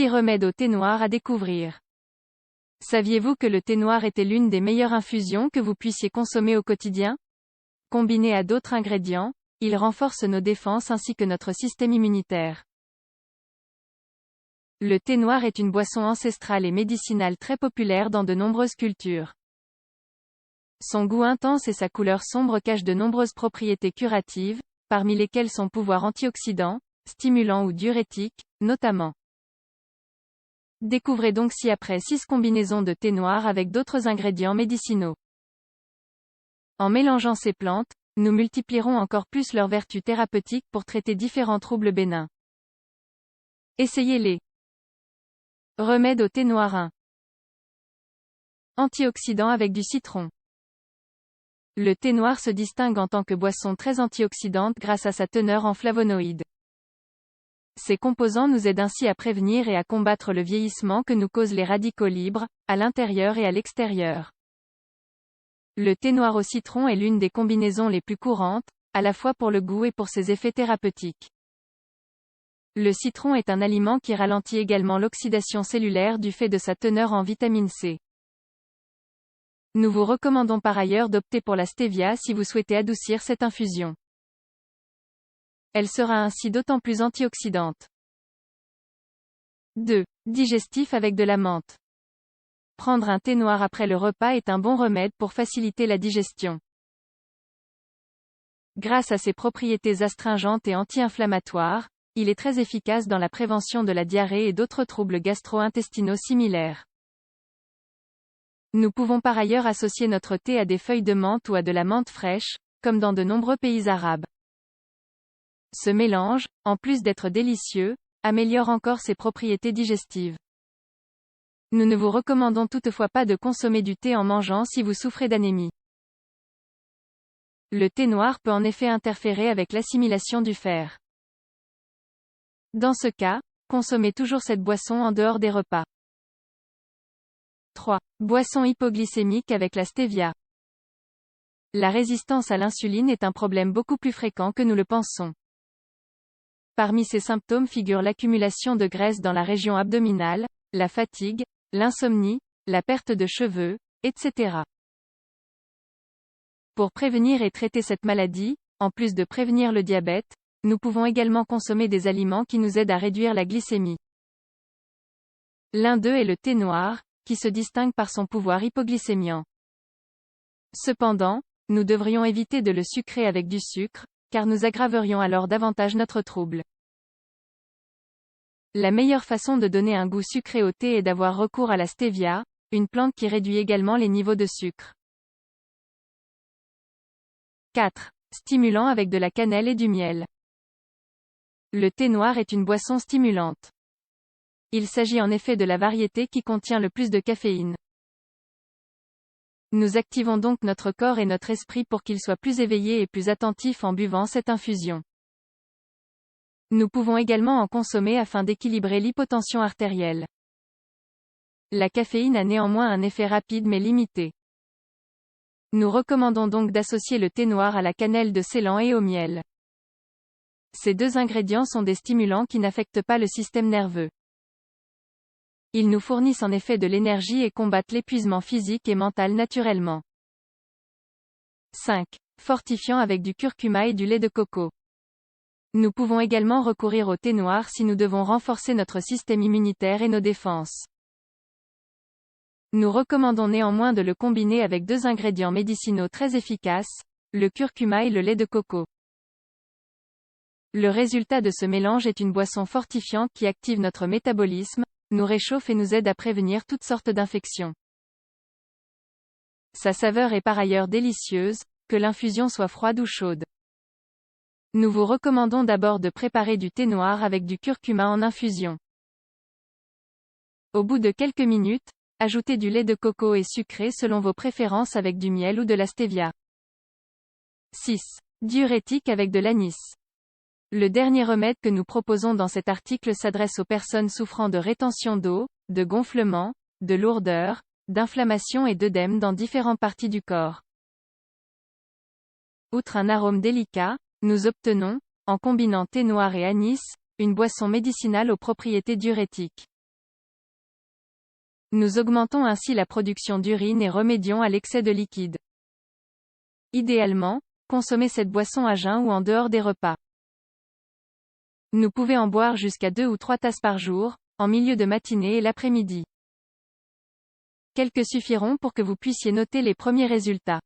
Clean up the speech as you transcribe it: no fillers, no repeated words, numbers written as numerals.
6 remèdes au thé noir à découvrir. Saviez-vous que le thé noir était l'une des meilleures infusions que vous puissiez consommer au quotidien? Combiné à d'autres ingrédients, il renforce nos défenses ainsi que notre système immunitaire. Le thé noir est une boisson ancestrale et médicinale très populaire dans de nombreuses cultures. Son goût intense et sa couleur sombre cachent de nombreuses propriétés curatives, parmi lesquelles son pouvoir antioxydant, stimulant ou diurétique, notamment. Découvrez donc ci-après 6 combinaisons de thé noir avec d'autres ingrédients médicinaux. En mélangeant ces plantes, nous multiplierons encore plus leurs vertus thérapeutiques pour traiter différents troubles bénins. Essayez-les. Remède au thé noir 1. Antioxydant avec du citron. Le thé noir se distingue en tant que boisson très antioxydante grâce à sa teneur en flavonoïdes. Ces composants nous aident ainsi à prévenir et à combattre le vieillissement que nous causent les radicaux libres, à l'intérieur et à l'extérieur. Le thé noir au citron est l'une des combinaisons les plus courantes, à la fois pour le goût et pour ses effets thérapeutiques. Le citron est un aliment qui ralentit également l'oxydation cellulaire du fait de sa teneur en vitamine C. Nous vous recommandons par ailleurs d'opter pour la stevia si vous souhaitez adoucir cette infusion. Elle sera ainsi d'autant plus antioxydante. 2. Digestif avec de la menthe. Prendre un thé noir après le repas est un bon remède pour faciliter la digestion. Grâce à ses propriétés astringentes et anti-inflammatoires, il est très efficace dans la prévention de la diarrhée et d'autres troubles gastro-intestinaux similaires. Nous pouvons par ailleurs associer notre thé à des feuilles de menthe ou à de la menthe fraîche, comme dans de nombreux pays arabes. Ce mélange, en plus d'être délicieux, améliore encore ses propriétés digestives. Nous ne vous recommandons toutefois pas de consommer du thé en mangeant si vous souffrez d'anémie. Le thé noir peut en effet interférer avec l'assimilation du fer. Dans ce cas, consommez toujours cette boisson en dehors des repas. 3. Boisson hypoglycémique avec la stevia. La résistance à l'insuline est un problème beaucoup plus fréquent que nous le pensons. Parmi ces symptômes figurent l'accumulation de graisse dans la région abdominale, la fatigue, l'insomnie, la perte de cheveux, etc. Pour prévenir et traiter cette maladie, en plus de prévenir le diabète, nous pouvons également consommer des aliments qui nous aident à réduire la glycémie. L'un d'eux est le thé noir, qui se distingue par son pouvoir hypoglycémiant. Cependant, nous devrions éviter de le sucrer avec du sucre, car nous aggraverions alors davantage notre trouble. La meilleure façon de donner un goût sucré au thé est d'avoir recours à la stevia, une plante qui réduit également les niveaux de sucre. 4. Stimulant avec de la cannelle et du miel. Le thé noir est une boisson stimulante. Il s'agit en effet de la variété qui contient le plus de caféine. Nous activons donc notre corps et notre esprit pour qu'ils soient plus éveillés et plus attentifs en buvant cette infusion. Nous pouvons également en consommer afin d'équilibrer l'hypotension artérielle. La caféine a néanmoins un effet rapide mais limité. Nous recommandons donc d'associer le thé noir à la cannelle de Ceylan et au miel. Ces deux ingrédients sont des stimulants qui n'affectent pas le système nerveux. Ils nous fournissent en effet de l'énergie et combattent l'épuisement physique et mental naturellement. 5. Fortifiant avec du curcuma et du lait de coco. Nous pouvons également recourir au thé noir si nous devons renforcer notre système immunitaire et nos défenses. Nous recommandons néanmoins de le combiner avec 2 ingrédients médicinaux très efficaces, le curcuma et le lait de coco. Le résultat de ce mélange est une boisson fortifiante qui active notre métabolisme, nous réchauffe et nous aide à prévenir toutes sortes d'infections. Sa saveur est par ailleurs délicieuse, que l'infusion soit froide ou chaude. Nous vous recommandons d'abord de préparer du thé noir avec du curcuma en infusion. Au bout de quelques minutes, ajoutez du lait de coco et sucré selon vos préférences avec du miel ou de la stevia. 6. Diurétique avec de l'anis. Le dernier remède que nous proposons dans cet article s'adresse aux personnes souffrant de rétention d'eau, de gonflement, de lourdeur, d'inflammation et d'œdème dans différentes parties du corps. Outre un arôme délicat, nous obtenons, en combinant thé noir et anis, une boisson médicinale aux propriétés diurétiques. Nous augmentons ainsi la production d'urine et remédions à l'excès de liquide. Idéalement, consommez cette boisson à jeun ou en dehors des repas. Nous pouvons en boire jusqu'à 2 ou 3 tasses par jour, en milieu de matinée et l'après-midi. Quelques suffiront pour que vous puissiez noter les premiers résultats.